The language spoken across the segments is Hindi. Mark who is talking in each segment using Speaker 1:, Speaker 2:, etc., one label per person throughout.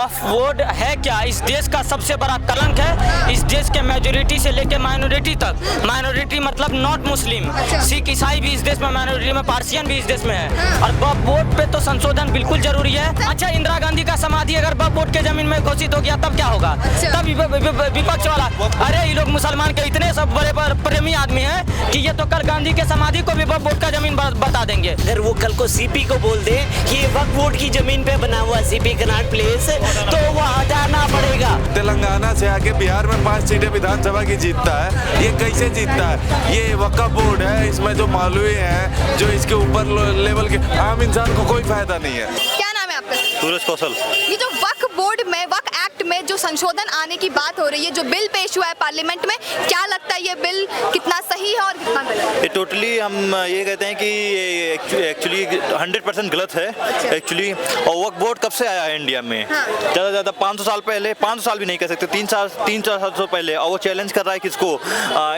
Speaker 1: वक्फ बोर्ड है क्या? इस देश का सबसे बड़ा कलंक है। इस देश के मेजोरिटी से लेकर माइनॉरिटी तक, माइनॉरिटी मतलब नॉट मुस्लिम, सिख ईसाई भी इस देश में माइनॉरिटी में, पार्सियन भी इस देश में है। और वक्फ बोर्ड पे तो संशोधन बिल्कुल जरूरी है। अच्छा, इंदिरा गांधी का समाधि अगर वक्फ बोर्ड के जमीन में घोषित हो गया तब क्या होगा? तब विपक्ष वाला, अरे ये लोग मुसलमान के इतने सब बड़े प्रेमी आदमी हैं कि ये तो कल गांधी के समाधि को भी वक्फ बोर्ड का जमीन बता देंगे।
Speaker 2: अगर वो कल को सीपी को बोल दे कि ये वक्फ बोर्ड की जमीन पे बना हुआ सीपी कनॉट प्लेस, तो वो हटाना पड़ेगा।
Speaker 3: तेलंगाना से आके बिहार में 5 सीटें विधानसभा की जीतता है, ये कैसे जीतता है? ये वक्फ बोर्ड है, इसमें जो मौलवी हैं, जो इसके ऊपर लेवल के आम इंसान को कोई फायदा नहीं है।
Speaker 4: क्या नाम है आपका?
Speaker 5: सूरज कौशल।
Speaker 4: ये जो वक्फ बोर्ड में, वक्फ एक्ट में जो संशोधन आने की बात हो रही है, जो बिल पेश हुआ है पार्लियामेंट में, क्या लगता है ये बिल कितना सही है और कितना गलत?
Speaker 5: ये टोटली हम ये कहते हैं कि ये एक्चुअली 100% गलत है एक्चुअली। और वक्फ बोर्ड कब से आया है इंडिया में? ज़्यादा ज़्यादा 500 साल पहले, 500 साल भी नहीं कह सकते, 3-4 साल पहले। और वो चैलेंज कर रहा है किसको?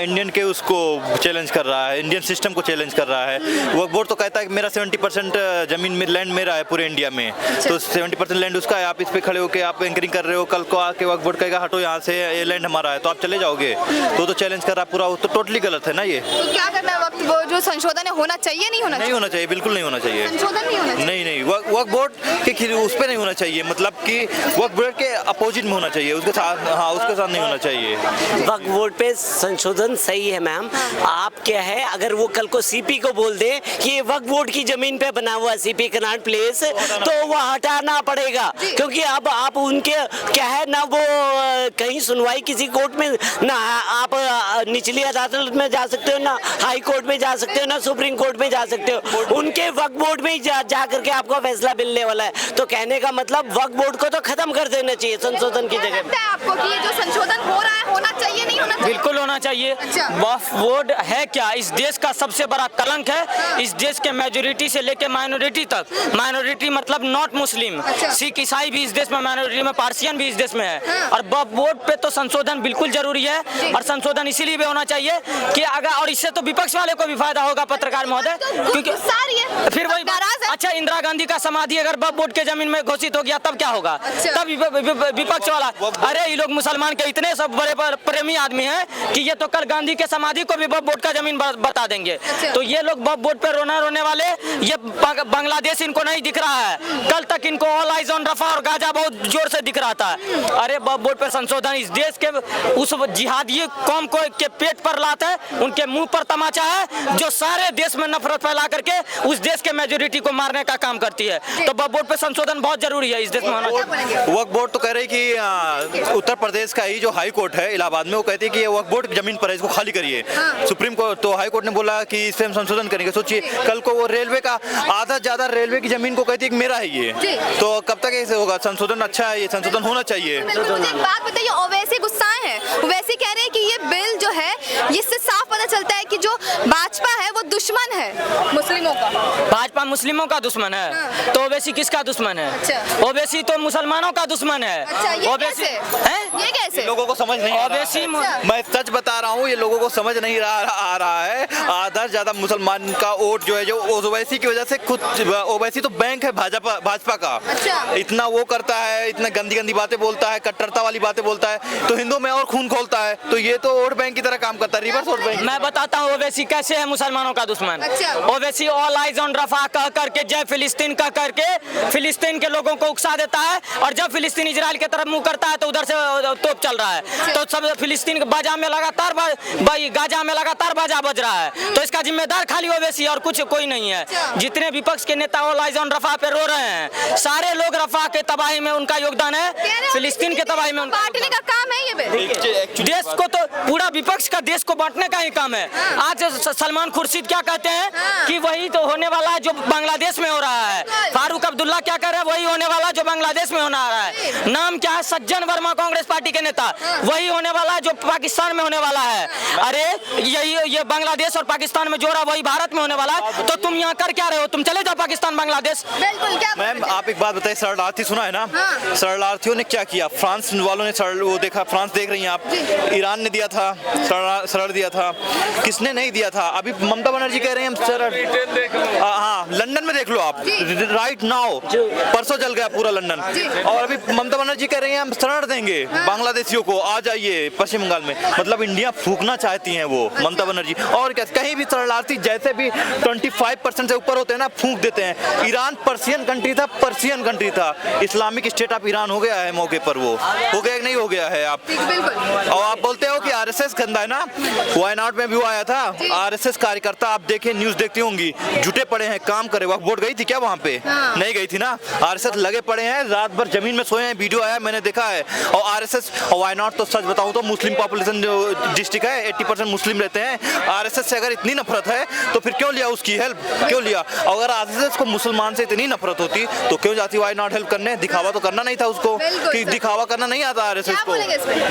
Speaker 5: इंडियन के उसको चैलेंज कर रहा है, इंडियन सिस्टम को चैलेंज कर रहा है। वक्फ बोर्ड तो कहता है कि मेरा 70% जमीन में लैंड मेरा है पूरे इंडिया में, तो 70% लैंड उसका है। आप इस पे खड़े होकर आप एंकरिंग कर रहे हो, कल को आके वक्फ बोर्ड कहेगा हटो यहाँ से, ये लैंड हमारा है, तो आप चले जाओगे। तो चैलेंज कर रहा है पूरा, तो टोटली गलत है ना ये।
Speaker 4: तो क्या करना है? वक्फ बोर्ड जो संशोधन है होना चाहिए, नहीं होना चाहिए?
Speaker 5: नहीं होना चाहिए, बिल्कुल नहीं होना चाहिए।
Speaker 4: संशोधन नहीं होना चाहिए?
Speaker 5: नहीं, वक्फ बोर्ड के उस पर नहीं होना चाहिए, मतलब कि वक्फ बोर्ड के अपोजिट में होना चाहिए, उसके साथ, हाँ उसके साथ नहीं होना चाहिए।
Speaker 2: वक्फ बोर्ड पे संशोधन सही है मैम। आप क्या है, अगर वो कल को सीपी को बोल दे कि ये वक्फ बोर्ड की जमीन पे बना हुआ सीपी कनॉट प्लेस, तो वो हटाना पड़ेगा। क्योंकि अब आप उनके क्या है ना, वो कहीं सुनवाई किसी कोर्ट में ना, आप निचली अदालत में जा सकते हो, ना हाई कोर्ट में जा सकते हो, ना सुप्रीम कोर्ट में जा सकते हो। उनके वक्फ बोर्ड में ही जा करके आपको फैसला मिलने वाला है। तो कहने का मतलब वक्फ बोर्ड को तो खत्म कर देना चाहिए संशोधन की जगह।
Speaker 4: लगता है आपको कि ये जो संशोधन हो रहा है होना चाहिए, नहीं होना चाहिए?
Speaker 1: बिल्कुल होना चाहिए।
Speaker 4: अच्छा।
Speaker 1: वक्फ बोर्ड है क्या? इस देश का सबसे बड़ा कलंक है। इस देश के मेजोरिटी से लेकर माइनॉरिटी तक, माइनॉरिटी मतलब नॉट मुस्लिम, सिख ईसाई भी इस देश में माइनॉरिटी में, पार्सियन भी इस देश में है। और वक्फ बोर्ड पे तो संशोधन बिल्कुल जरूरी है। और संशोधन इसीलिए भी होना चाहिए कि अगर, और इससे तो विपक्ष वाले को भी फायदा होगा, पत्रकार महोदय, क्योंकि फिर वही अच्छा, इंदिरा गांधी का समाधि अगर वक्फ बोर्ड के जमीन में घोषित हो गया तब क्या होगा? तब विपक्ष वाला, अरे ये लोग मुसलमान के इतने सब बड़े प्रेमी आदमी हैं कि ये तो कल गांधी के समाधि को भी वक्फ बोर्ड का जमीन बता देंगे। तो ये लोग वक्फ बोर्ड पे रोने वाले, ये बांग्लादेश इनको नहीं दिख रहा है। कल तक इनको ऑल आइज ऑन रफा और गाजा बहुत जोर से दिख रहा था। अरे वक्फ बोर्ड पे संशोधन इस देश के उस जिहादी कौम को के पेट पर लात है, उनके मुंह पर तमाचा है, जो सारे देश में नफरत फैला करके उस देश के मेजोरिटी को मारने का काम करती है। तो वक्फ बोर्ड पे संशोधन बहुत जरूरी है इस देश में होना।
Speaker 5: वक्फ बोर्ड तो कह रही कि उत्तर प्रदेश का ही जो हाई कोर्ट है इलाहाबाद में, वो कहती है कि ये वक्फ बोर्ड जमीन पर है, इसको खाली करिए। सुप्रीम कोर्ट तो हाई कोर्ट ने बोला कि इस पे हम संशोधन करेंगे। सोचिए कल को वो रेलवे का आधा ज्यादा रेलवे की जमीन को कहती है कि मेरा है ये, तो कब तक ऐसे होगा? संशोधन अच्छा है, ये संशोधन होना चाहिए।
Speaker 4: मुझे एक बात बताइए, ओवैसी गुस्साए हैं, वैसे कह रहे हैं कि ये बिल जो है, इससे साफ पता चलता है कि जो भाजपा है वो दुश्मन है मुस्लिमों का।
Speaker 1: भाजपा मुस्लिमों का दुश्मन है, तो ओवैसी किसका दुश्मन है? ओवैसी तो मुसलमानों का दुश्मन है।
Speaker 4: ये कैसे?
Speaker 5: लोगों को समझ नहीं आ रहा है। मैं सच बता रहा हूँ, ये लोगों को समझ नहीं आ रहा है। आधा ज्यादा मुसलमान का वोट जो है, जो ओवैसी की वजह से, खुद ओवैसी तो बैंक है भाजपा का। इतना वो करता है, इतना गंदी बातें बोलता है, कट्टरता वाली बातें बोलता है, तो हिंदुओं में और खून खोलता है। तो ये तो वोट बैंक की तरह काम करता है, रिवर्स वोट बैंक।
Speaker 1: मैं बताता हूँ ओवैसी कैसे है मुसलमानों का दुश्मन। ओवैसी ऑल आइज ऑन रफा कह करके, जय फिलिस्तीन कह करके फिलिस्तीन के लोगों को उकसा देता है, और जब फिलिस्तीन इजराइल की तरफ मुंह करता है तो उधर से तोप चल रहा है। तो सब फिलिस्तीन बाजा में लगातार गाजा में लगातार बाजा बज रहा है। तो इसका जिम्मेदार खाली ओवैसी और कुछ कोई नहीं है। जितने विपक्ष के नेता ऑल आइज ऑन रफा पे रो रहे हैं, सारे लोग रफा के तबाही में उनका योगदान है, फिलिस्तीन के तबाही में
Speaker 4: बांटने का काम है ये।
Speaker 1: देश को तो पूरा विपक्ष का देश को बांटने का ही काम है। आज सलमान खुर्शीद क्या कहते हैं कि वही तो होने वाला है जो बांग्लादेश में हो रहा है। फारूक अब्दुल्ला क्या कर रहे हैं, वही होने वाला जो बांग्लादेश में होना रहा है। नाम क्या है? सज्जन वर्मा, कांग्रेस पार्टी के नेता, वही होने वाला है जो पाकिस्तान में होने वाला है। अरे ये बांग्लादेश और पाकिस्तान में जोड़ा वही भारत में होने वाला है। तो तुम यहाँ कर क्या रहे हो? तुम चले जाओ पाकिस्तान बांग्लादेश।
Speaker 4: बिल्कुल। क्या
Speaker 5: मैम आप एक बात बताइए, शरणार्थी सुना है ना? शरणार्थियों ने क्या किया, फ्रांस वालों ने वो देखा, फ्रांस देख रही हैं आप, ईरान ने दिया था, शरण दिया था, किसने नहीं दिया था। अभी ममता बनर्जी कह रहे हैं हम शरण, हाँ लंदन में देख लो आप, राइट नाउ परसों चल गया पूरा लंदन, और अभी ममता बनर्जी कह रही हैं हम शरण देंगे बांग्लादेशियों को, आ जाइए पश्चिम बंगाल में। मतलब इंडिया फूकना चाहती हैं वो ममता बनर्जी। और क्या, कहीं भी शरणार्थी जैसे भी 25% से ऊपर होते हैं ना, फूंक देते हैं। ईरान पर्शियन कंट्री था, इस्लामिक स्टेट ऑफ ईरान हो गया है मौके पर, वो हो गया नहीं हो गया है आप। और आप बोलते हो कि आरएसएस गंदा है ना, वायनाड में भी वो आया था, आरएसएस कार्यकर्ता आप देखें, न्यूज देखती होंगी, जुटे पड़े हैं, काम करे। वक्त बोर्ड गई थी क्या वहाँ पे? नहीं गई थी ना। आरएसएस लगे पड़े हैं, रात भर जमीन में सोए हैं, वीडियो आया मैंने देखा है। और आरएसएस और वायनाड तो सच बताऊं तो मुस्लिम पॉपुलेशन जो डिस्ट्रिक्ट है 80% मुस्लिम रहते हैं। आरएसएस से अगर इतनी नफरत है तो फिर क्यों लिया उसकी हेल्प, क्यों लिया? अगर आरएसएस को मुसलमान से इतनी नफरत होती तो क्यों जाती वायनाड हेल्प करने? दिखावा तो करना नहीं था उसको, कि दिखावा करना नहीं आता आरएसएस को।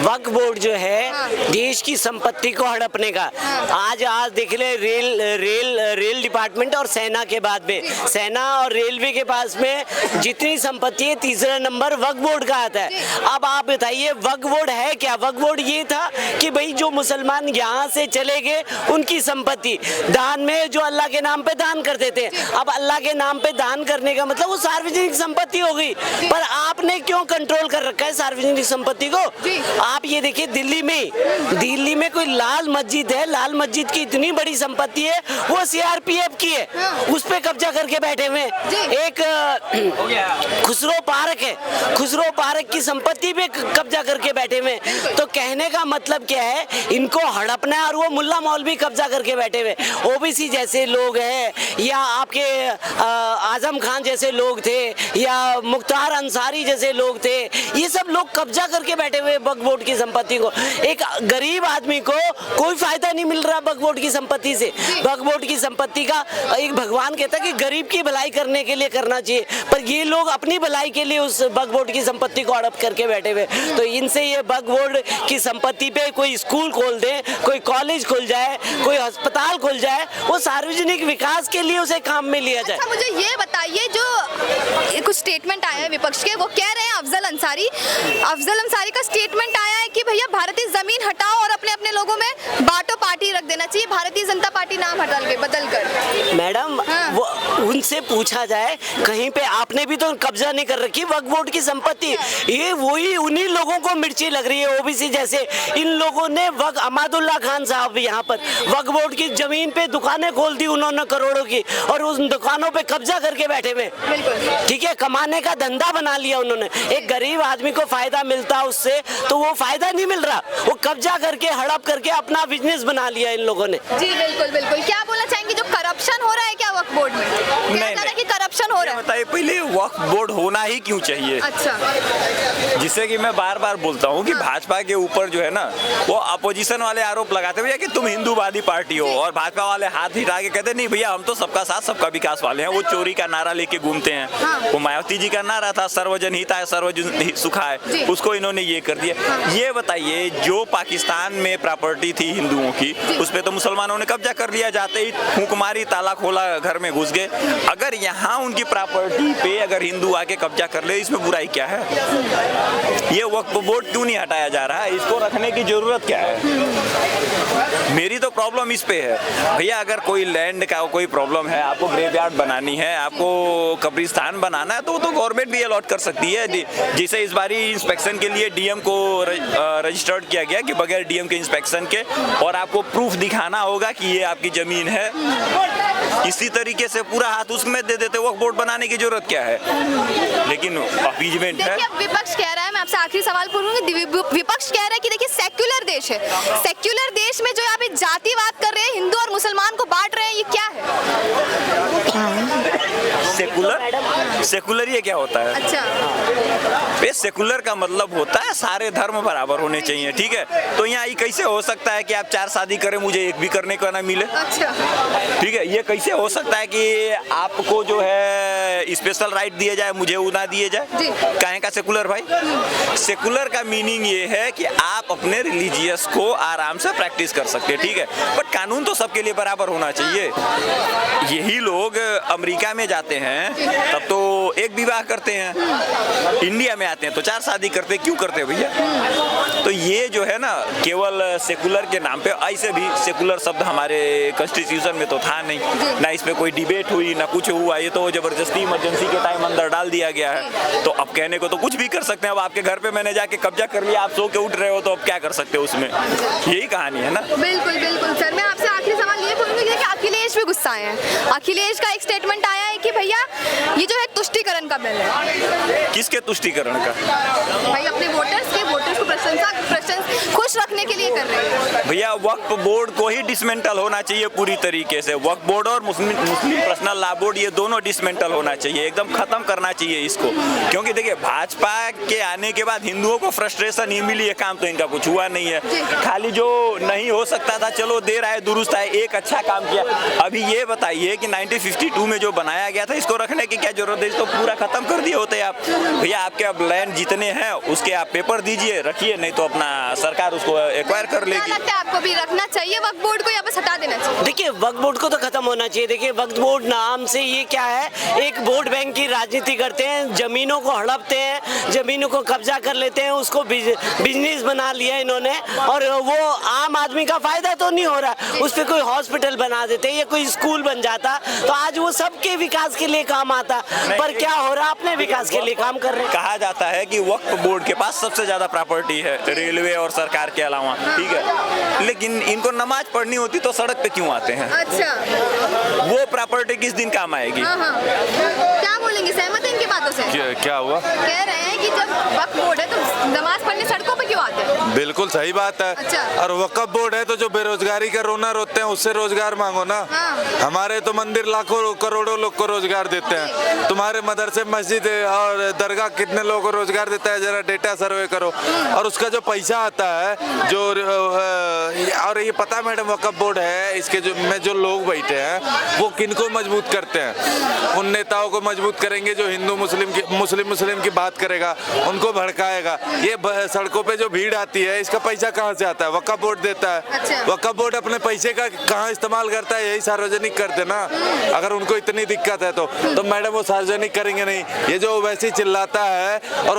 Speaker 2: वक्फ बोर्ड जो है देश की संपत्ति को हड़पने का, आज देख ले रेल डिपार्टमेंट और सेना के बाद में, सेना और रेलवे के पास में जितनी संपत्ति है तीसरा नंबर वक्फ बोर्ड का आता है। अब आप बताइए वक्फ बोर्ड है क्या? वक्फ बोर्ड ये था कि भाई जो मुसलमान यहाँ से चले गए उनकी संपत्ति दान में, जो अल्लाह के नाम पे दान करते थे, अब अल्लाह के नाम पे दान करने का मतलब वो सार्वजनिक संपत्ति हो गई। पर आपने क्यों कंट्रोल कर रखा है सार्वजनिक संपत्ति को? आप ये देखिए दिल्ली में कोई लाल मस्जिद है, लाल मस्जिद की इतनी बड़ी संपत्ति है, वो सीआरपीएफ की है, उस पे कब्जा करके बैठे हुए। एक खुसरो पार्क है, खुसरो पार्क की संपत्ति पे कब्जा करके बैठे हुए। तो कहने का मतलब क्या है, इनको हड़पना है। और वो मुल्ला मौलवी कब्जा करके बैठे हुए, ओबीसी जैसे लोग हैं, या आपके आजम खान जैसे लोग थे, या मुख्तार अंसारी जैसे लोग थे, ये सब लोग कब्जा करके बैठे हुए वक्फ बोर्ड की संपत्ति को। एक गरीब आदमी को कोई फायदा नहीं मिल रहा वक्फ बोर्ड की संपत्ति से। वक्फ बोर्ड की संपत्ति का एक भगवान कहता है कि गरीब की भलाई करने के लिए करना चाहिए, पर ये लोग अपनी भलाई के लिए उस वक्फ बोर्ड की संपत्ति को हड़प करके बैठे हुए। तो इनसे ये वक्फ बोर्ड की संपत्ति पे कोई स्कूल खोल दे, कोई कॉलेज खुल जाए, कोई अस्पताल खुल जाए, वो सार्वजनिक विकास के लिए उसे काम में लिया जाए।
Speaker 4: अच्छा, मुझे ये बताइए, जो कुछ स्टेटमेंट आया है विपक्ष के, वो कह रहे हैं अफजल अंसारी का स्टेटमेंट आया है कि भैया भारतीय जमीन हटाओ और अपने अपने लोगों में बांटो, पार्टी रख देना चाहिए, भारतीय जनता पार्टी नाम बदल कर।
Speaker 2: मैडम वो उनसे पूछा जाए, कहीं पे आपने भी तो कब्जा नहीं कर रखी वक्फ बोर्ड की संपत्ति। ये वही उन्हीं लोगों को मिर्ची लग रही है, ओबीसी जैसे। इन लोगों ने अमादुल्ला खान साहब यहाँ पर वक्फ बोर्ड की जमीन पे दुकानें खोल दी उन्होंने करोड़ों की, और उन दुकानों पे कब्जा करके बैठे हुए। ठीक है, कमाने का धंधा बना लिया उन्होंने। एक गरीब आदमी को फायदा मिलता उससे, तो वो फायदा नहीं मिल रहा, वो कब्जा करके हड़प करके अपना बिजनेस बना लिया इन लोगों ने।
Speaker 4: जी बिल्कुल। क्या बोलना चाहेंगे, जो करप्शन हो रहा है क्या वक्फ बोर्ड में? नहीं, कि करप्शन हो रहा है।
Speaker 6: बताइए पहले वक्फ बोर्ड होना ही क्यों चाहिए?
Speaker 4: अच्छा,
Speaker 6: जिससे कि मैं बार बार बोलता हूँ कि भाजपा के ऊपर जो है ना, वो अपोजिशन वाले आरोप लगाते हुए कि तुम हिंदूवादी पार्टी हो, और भाजपा वाले हाथ हिला के कहते नहीं भैया हम तो सबका साथ सबका विकास वाले हैं। वो चोरी का नारा लेके घूमते हैं। वो मायावती जी का नारा था सर्वजन हिताय सर्वजन सुखाय, उसको इन्होंने ये कर दिया। ये बताइए, जो पाकिस्तान में प्रॉपर्टी थी हिंदुओं की, उस पे तो मुसलमानों ने कब्जा कर लिया, जाते ही फूंक मारी, ताला खोला, घर में घुस गए। अगर यहाँ उनकी प्रॉपर्टी पे अगर हिंदू आके कब्जा कर ले, इसमें बुराई क्या है? ये वक्फ बोर्ड क्यों नहीं हटाया जा रहा है? इसको रखने की जरूरत क्या है? मेरी तो प्रॉब्लम इस पे है भैया, अगर कोई लैंड का कोई प्रॉब्लम है, आपको ग्रेवयार्ड बनानी है, आपको कब्रिस्तान बनाना है, तो गवर्नमेंट भी अलॉट कर सकती है। जिसे इस बारी इंस्पेक्शन के लिए डीएम को रजिस्टर्ड किया गया कि बगैर डीएम के इंस्पेक्शन के, और आपको प्रूफ दिखाना होगा कि ये आपकी जमीन है। इसी तरीके से पूरा हाथ उसमें दे देते, वक्फ बोर्ड बनाने की जरूरत क्या है? लेकिन अपीजमेंट है।
Speaker 4: विपक्ष कह रहा है, मैं आपसे आखिरी सवाल पूछूंगी, विपक्ष कह रहा है कि देखिए सेक्युलर देश है, सेक्युलर देश में जो यहाँ पे जातिवाद कर रहे हैं, हिंदू और मुसलमान को बांट रहे हैं, ये क्या है?
Speaker 6: सेकुलर ये क्या होता है?
Speaker 4: अच्छा,
Speaker 6: सेकुलर का मतलब होता है सारे धर्म बराबर होने चाहिए। ठीक है, तो यहाँ ये कैसे हो सकता है कि आप 4 शादी करें, मुझे एक भी करने का ना मिले?
Speaker 4: अच्छा,
Speaker 6: ठीक है, ये कैसे हो सकता है कि आपको जो है स्पेशल राइट दिए जाए, मुझे वो ना दिए जाए? काहे का सेकुलर भाई? सेकुलर का मीनिंग ये है कि आप अपने रिलीजियस को आराम से प्रैक्टिस कर सकते हैं। ठीक है, बट कानून तो सबके लिए बराबर होना चाहिए। यही लोग अमेरिका में जाते हैं, हैं तब तो एक विवाह करते हैं, इंडिया में आते हैं तो 4 शादी करते हैं, क्यों करते हैं भैया? तो ये जो है ना केवल सेकुलर के नाम पे, ऐसे भी सेकुलर शब्द हमारे कॉन्स्टिट्यूशन में तो था नहीं, ना इस पे कोई डिबेट हुई ना कुछ हुआ, ये तो जबरदस्ती इमरजेंसी के टाइम अंदर डाल दिया गया है। तो अब कहने को तो कुछ भी कर सकते हैं। अब आपके घर पे मैंने जाके कब्जा कर लिया, आप सो के उठ रहे हो, तो अब क्या कर सकते हो उसमें? यही कहानी है ना।
Speaker 4: बिल्कुल बिल्कुल सर, मैं आपसे आखिरी सवाल ये पूछूंगी कि अखिलेश भी गुस्सा है। अखिलेश का एक स्टेटमेंट आया है कि भैया ये जो है तुष्टीकरण का बिल है।
Speaker 6: किसके तुष्टीकरण का?
Speaker 4: भाई अपने वोटर्स को खुश रखने के लिए कर रहे हैं
Speaker 6: भैया। वक्फ बोर्ड को ही डिसमेंटल होना चाहिए पूरी तरीके से। वक्फ बोर्ड और मुस्लिम पर्सनल लॉ बोर्ड, ये दोनों डिसमेंटल होना चाहिए, एकदम खत्म करना चाहिए इसको। क्योंकि देखिए भाजपा के आने के बाद हिंदुओं को फ्रस्ट्रेशन ही मिली है, काम तो इनका कुछ हुआ नहीं है। खाली जो नहीं हो सकता था चलो देर आए दुरुस्त आए, एक अच्छा काम किया। अभी ये बताइए कि 1952 में जो बनाया गया था इसको रखने की क्या जरूरत है? इसको पूरा खत्म कर दिए होते आप। भैया आपके अब लैंड जितने हैं उसके आप पेपर दीजिए, रखिए, नहीं तो अपना सरकार उसको एक्वायर कर लेगी।
Speaker 4: लगता है आपको भी रखना चाहिए वक्फ बोर्ड को, या बस हटा देना चाहिए?
Speaker 2: देखिए वक्फ बोर्ड को तो खत्म होना चाहिए। देखिए वक्फ बोर्ड नाम से ये क्या है, एक वोट बैंक की राजनीति करते हैं, जमीनों को हड़पते हैं, जमीनों को कब्जा कर लेते हैं, उसको बिजनेस बना लिया इन्होंने। और वो आम आदमी का फायदा तो नहीं हो रहा, उस पर कोई हॉस्पिटल बना देते या कोई स्कूल बन जाता तो आज वो सबके विकास के लिए काम आता। पर क्या हो रहा, अपने विकास के लिए काम कर रहे हैं।
Speaker 6: कहा जाता है कि वक्फ बोर्ड के पास सबसे ज्यादा प्रॉपर्टी है रेलवे और सरकार के अलावा, ठीक है, लेकिन इनको नमाज पढ़नी होती तो सड़क पे क्यों आते हैं?
Speaker 4: अच्छा,
Speaker 6: वो प्रॉपर्टी किस दिन काम आएगी?
Speaker 4: क्या बोलेंगे, सहमत हैं इनकी बातों से?
Speaker 3: क्या हुआ?
Speaker 4: कह रहे हैं कि जब वक्फ बोर्ड है तो नमाज पढ़ने सड़कों पे क्यों आते हैं?
Speaker 3: बिल्कुल सही बात है।
Speaker 4: अच्छा।
Speaker 3: और वक्फ बोर्ड है तो जो बेरोजगारी का रोना रोते हैं उससे रोजगार मांगो ना। हमारे तो मंदिर लाखों करोड़ों लोग को रोजगार देते हैं, तुम्हारे मदरसे मस्जिद और दरगाह कितने लोगों को रोजगार देता है, जरा डेटा सर्वे करो। और उसका जो पैसा आता है जो और ये पता मैडम वक्फ बोर्ड है, इसके जो लोग बैठे हैं वो किनको मजबूत करते हैं? उन नेताओं को मजबूत करेंगे जो हिंदू मुस्लिम की बात करेगा, उनको भड़काएगा। ये सड़कों पे जो भीड़ आती है इसका पैसा कहाँ से आता है? वक्फ बोर्ड देता है।
Speaker 4: अच्छा।
Speaker 3: वक्फ बोर्ड अपने पैसे का कहाँ इस्तेमाल करता है? यही सार्वजनिक कर देना। अगर उनको इतनी दिक्कत है तो मैडम वो सार्वजनिक करेंगे नहीं। ये जो वैसे चिल्लाता है और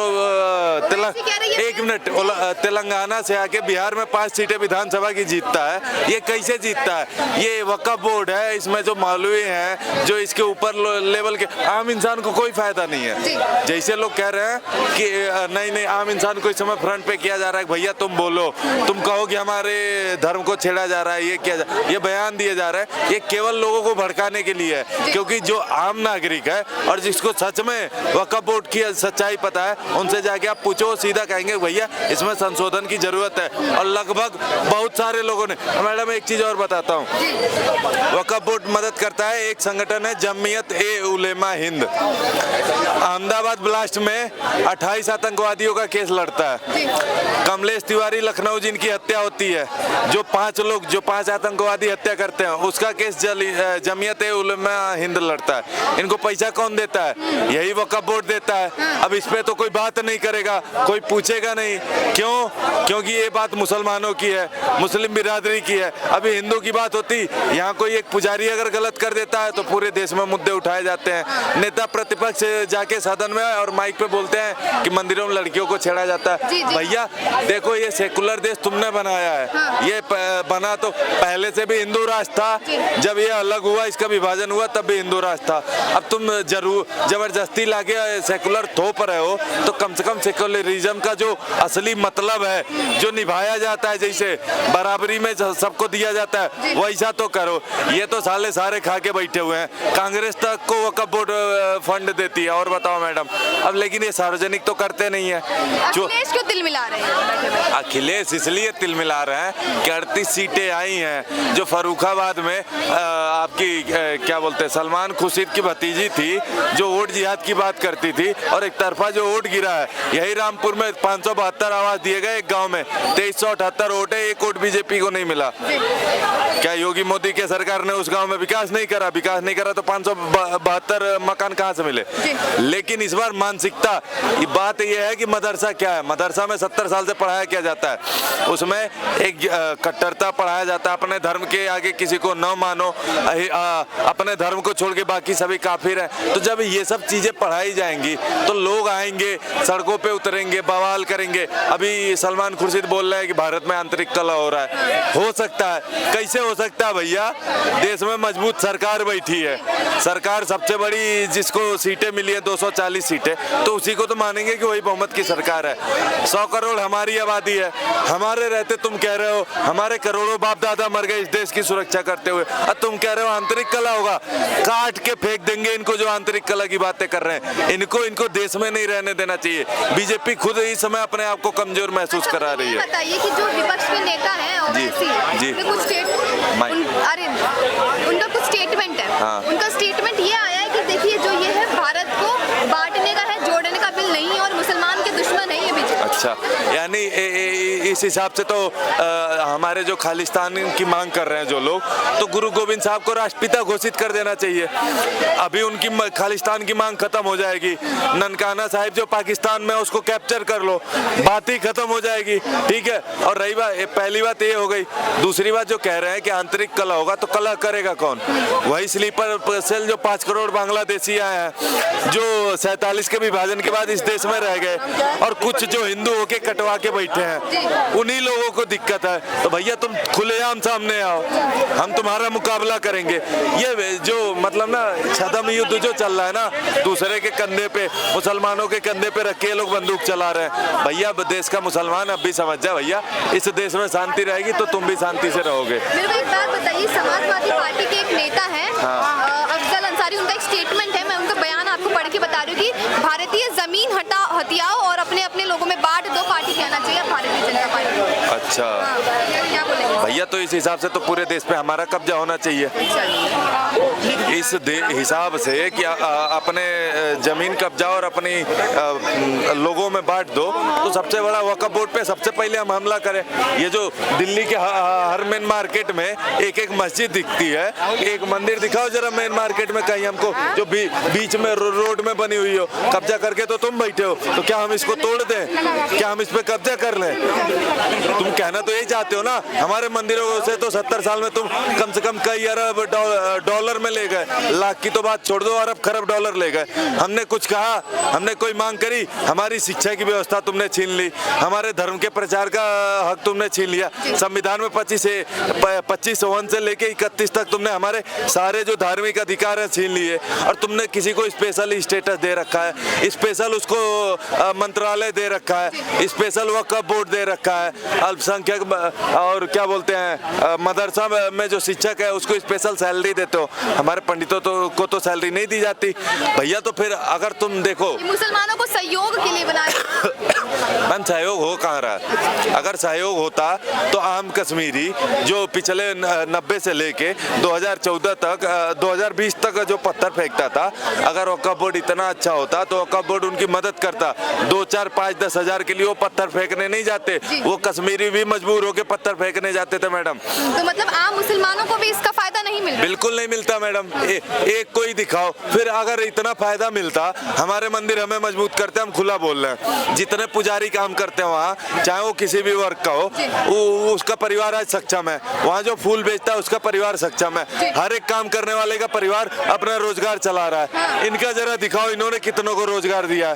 Speaker 3: एक मिनट, तेलंगाना से आके बिहार में 5 सीटें विधानसभा की जीतता है, ये कैसे जीतता है? ये वक्फ बोर्ड है, इसमें जो मौलवी हैं जो इसके ऊपर लेवल के, आम इंसान को कोई फायदा नहीं है। जैसे लोग कह रहे हैं कि नहीं आम इंसान को इस समय फ्रंट पे किया जा रहा है, भैया तुम बोलो, तुम कहो कि हमारे धर्म को छेड़ा जा रहा है, ये बयान दिए जा रहे हैं, ये केवल लोगों को भड़काने के लिए है। क्योंकि जो आम नागरिक है और जिसको सच में वक्फ बोर्ड की सच्चाई पता है, उनसे जाके आप पूछो, सीधा कहेंगे भैया इसमें संशोधन की जरूरत है। और लगभग बहुत सारे लोगों ने, मैडम एक चीज और बताता हूँ, वक्फ बोर्ड मदद करता है, एक संगठन है जमीयत ए उलेमा हिंद, अहमदाबाद ब्लास्ट में 28 आतंकवादियों का केस लड़ता है। कमलेश तिवारी लखनऊ जिनकी हत्या होती है, जो 5 आतंकवादी हत्या करते हैं, उसका केस जमीयत ए उलेमा हिंद लड़ता है। इनको पैसा कौन देता है? यही वक्फ बोर्ड देता है। अब इस पे तो कोई बात नहीं करेगा, कोई पूछेगा नहीं। क्यों? क्योंकि ये बात मुसलमानों की है, मुस्लिम बिरादरी की है। अभी हिंदू की बात होती, यहाँ कोई एक पुजारी अगर गलत कर देता है तो पूरे देश में मुद्दे उठाए जाते हैं। नेता प्रतिपक्ष जाके सदन में और माइक पे बोलते हैं कि मंदिरों में लड़कियों को छेड़ा जाता है। भैया देखो, ये सेकुलर देश तुमने बनाया है, ये बना तो पहले से भी हिंदू राष्ट्र था। जब ये अलग हुआ, इसका विभाजन हुआ, तब भी हिंदू राष्ट्र था। अब तुम जबरदस्ती लाके सेकुलर थोप रहे हो, तो कम से कम सेकुलरिज्म का जो असली मतलब है, जो निभाया जाता है, जैसे बराबरी में सबको दिया जाता है, वैसा तो करो। ये तो सारे खा के बैठे हुए हैं। कांग्रेस तक को वक्फ बोर्ड फंड देती है। और बताओ मैडम, अब लेकिन ये सार्वजनिक तो करते नहीं है।
Speaker 4: अखिलेश क्यों तिल मिला रहे हैं?
Speaker 3: अखिलेश इसलिए तिल मिला रहे हैं कि 38 सीटें आई हैं, जो फर्रुखाबाद में आपकी क्या बोलते हैं, सलमान खुर्शीद की भतीजी थी, जो वोट जिहाद की बात करती थी, और एक तरफा जो वोट गिरा है, यही रामपुर में 572 आवाज दिए गए, एक गांव में 2378 वोट है, एक वोट बीजेपी को नहीं मिला। क्या योगी मोदी के सरकार ने उस गांव में विकास नहीं करा? विकास नहीं करा तो 572 मकान कहां से मिले? लेकिन इस बार मानसिकता, ये बात यह है कि मदरसा क्या है, मदरसा में 70 साल से पढ़ाया किया जाता है, उसमें एक कट्टरता पढ़ाया जाता है, अपने धर्म के आगे किसी को न मानो, अपने धर्म को छोड़ के बाकी सभी काफिर हैं। तो जब ये सब चीजें पढ़ाई जाएंगी तो लोग आएंगे, सड़कों पे उतरेंगे, बवाल करेंगे। अभी सलमान खुर्शीद बोल रहे हैं कि भारत में आंतरिक कलह हो रहा है, हो सकता है, कैसे हो सकता है भैया? देश में मजबूत सरकार बैठी है, सरकार सबसे बड़ी जिसको सीटें मिली है 240 सीटें, तो उसी को तो मानेंगे कि वही बहुमत की सरकार है। 100 करोड़ हमारी आबादी है, हमारे रहते तुम कह रहे हो हमारे करोड़ों बाप दादा मर गए इस देश की सुरक्षा करते हुए, और तुम कह रहे हो आंतरिक कलह होगा। काट के फेंक देंगे इनको जो आंतरिक कलह की बातें कर रहे हैं। इनको देश में नहीं रहने देना चाहिए। बीजेपी खुद इस समय अपने आप को कमजोर महसूस करा रही है।
Speaker 4: बताइए कि जो विपक्ष के नेता हैं
Speaker 3: जी
Speaker 4: कुछ उनका कुछ स्टेटमेंट है,
Speaker 3: हाँ।
Speaker 4: उनका स्टेटमेंट ये आया है कि देखिए जो ये है भारत को बांटने का है, जोड़ने का बिल नहीं है और मुसलमान के दुश्मन है ये बीजेपी।
Speaker 3: अच्छा, यानी इस हिसाब से तो हमारे जो खालिस्तान की मांग कर रहे हैं जो लोग, तो गुरु गोविंद साहब को राष्ट्रपिता घोषित कर देना चाहिए। अभी उनकी खालिस्तान की मांग खत्म हो जाएगी। ननकाना साहिब जो पाकिस्तान में उसको कैप्चर कर लो, बात ही खत्म हो जाएगी। ठीक है, और रही बात, पहली बात ये हो गई। दूसरी बात जो कह रहे हैं कि आंतरिक कलह होगा, तो कलह करेगा कौन? वही स्लीपर सेल जो 5 करोड़ बांग्लादेशी आए हैं, जो 47 के विभाजन के बाद इस देश में रह गए, और कुछ जो हिंदू होके कटवा के बैठे हैं, उन्हीं लोगों को दिक्कत है। तो भैया तुम खुलेआम सामने आओ, हम तुम्हारा मुकाबला करेंगे। ये जो मतलब ना छदम युद्ध जो चल रहा है ना, दूसरे के कंधे पे, मुसलमानों के कंधे पे रख के लोग बंदूक चला रहे हैं। भैया देश का मुसलमान अब भी समझ जा भैया, इस देश में शांति रहेगी तो तुम भी शांति से रहोगे।
Speaker 4: मेरे को एक बात बताइए, समाजवादी पार्टी के एक नेता है अफजल अंसारी, उनका एक स्टेटमेंट है, मैं उनका बयान आपको पढ़ के बता रही हूँ कि भारतीय जमीन हथियाओ और अपने अपने लोगों में बांट दो, पार्टी कहना चाहिए भारतीय जनता पार्टी।
Speaker 3: अच्छा,
Speaker 4: क्या बोलेंगे
Speaker 3: भैया तो इस हिसाब से तो पूरे देश पे हमारा कब्जा होना चाहिए। इस हिसाब से कि अपने जमीन कब्जा और अपनी लोगों में बांट दो, तो सबसे बड़ा वक्फ बोर्ड पे सबसे पहले हम हमला करें। ये जो दिल्ली के हर मेन मार्केट में एक एक मस्जिद दिखती है, एक मंदिर दिखाओ जरा मेन मार्केट में कहीं हमको, जो बीच में रोड में बनी हुई हो। कब्जा करके तो तुम बैठे हो, तो क्या हम इसको तोड़ दें? क्या हम इस पे कब्जा कर लें? तुम कहना तो यही चाहते हो ना। हमारे मंदिरों से तो 70 साल में तुम कम से कम कई अरब डॉलर में ले गए, लाख की तो बात छोड़ दो, अरब खरब डॉलर ले गए। हमने कुछ कहा? हमने कोई मांग करी? हमारी शिक्षा की व्यवस्था तुमने छीन ली, हमारे धर्म के प्रचार का हक तुमने छीन लिया। संविधान में 25 से लेके 31 तक तुमने हमारे सारे जो धार्मिक अधिकार है छीन लिए, और तुमने किसी को स्पेशल स्टेटस दे रखा है, स्पेशल उसको मंत्रालय दे रखा है, स्पेशल वक्फ बोर्ड दे रखा है, अल्पसंख्यक और क्या बोलते हैं मदरसा में जो शिक्षक है उसको स्पेशल सैलरी देते हो। हमारे पंडितों को तो सैलरी नहीं दी जाती भैया। तो फिर अगर तुम देखो,
Speaker 4: मुसलमानों को सहयोग के लिए बनाया
Speaker 3: मैम, सहयोग हो कहाँ रहा? अगर सहयोग होता तो आम कश्मीरी जो पिछले 90 से लेके 2014 तक 2020 तक जो पत्थर फेंकता था, अगर वक्फ बोर्ड इतना अच्छा होता तो वक्फ बोर्ड उनकी मदद करता। 2, 4, 5, 10 हजार के लिए वो पत्थर फेंकने नहीं जाते, वो कश्मीरी भी मजबूर होके पत्थर फेंकने जाते थे मैडम।
Speaker 4: तो मतलब आम मुसलमानों को भी इसका फायदा नहीं मिल रहा?
Speaker 3: बिल्कुल नहीं मिलता मैडम। एक कोई दिखाओ। फिर अगर इतना फायदा मिलता, हमारे मंदिर हमें मजबूत करते, हम खुला बोल रहे हैं, जितने पुजारी काम करते हैं वहाँ, चाहे वो किसी भी वर्ग का हो, उसका परिवार आज सक्षम है। वहाँ जो फूल बेचता है उसका परिवार सक्षम है। हर एक काम करने वाले का परिवार अपना रोजगार चला रहा है। इनका जरा दिखाओ, इन्होंने कितनों को रोजगार दिया है।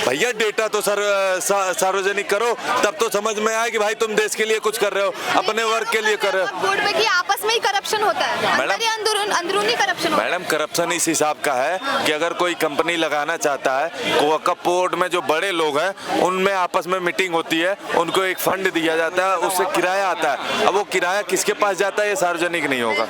Speaker 3: भैया डेटा तो सार्वजनिक करो, तब तो समझ में आए कि भाई तुम देश के लिए कुछ कर रहे हो, अपने वर्ग के लिए कर रहे हो।
Speaker 4: बोर्ड में कि आपस में ही करप्शन होता है, अंदरूनी करप्शन।
Speaker 3: मैडम करप्शन इस हिसाब का है कि अगर कोई कंपनी लगाना चाहता है, वक्फ बोर्ड में जो बड़े लोग हैं उनमें आपस में मीटिंग होती है, उनको एक फंड दिया जाता है, उससे किराया आता है। अब वो किराया किसके पास जाता है ये सार्वजनिक नहीं होगा।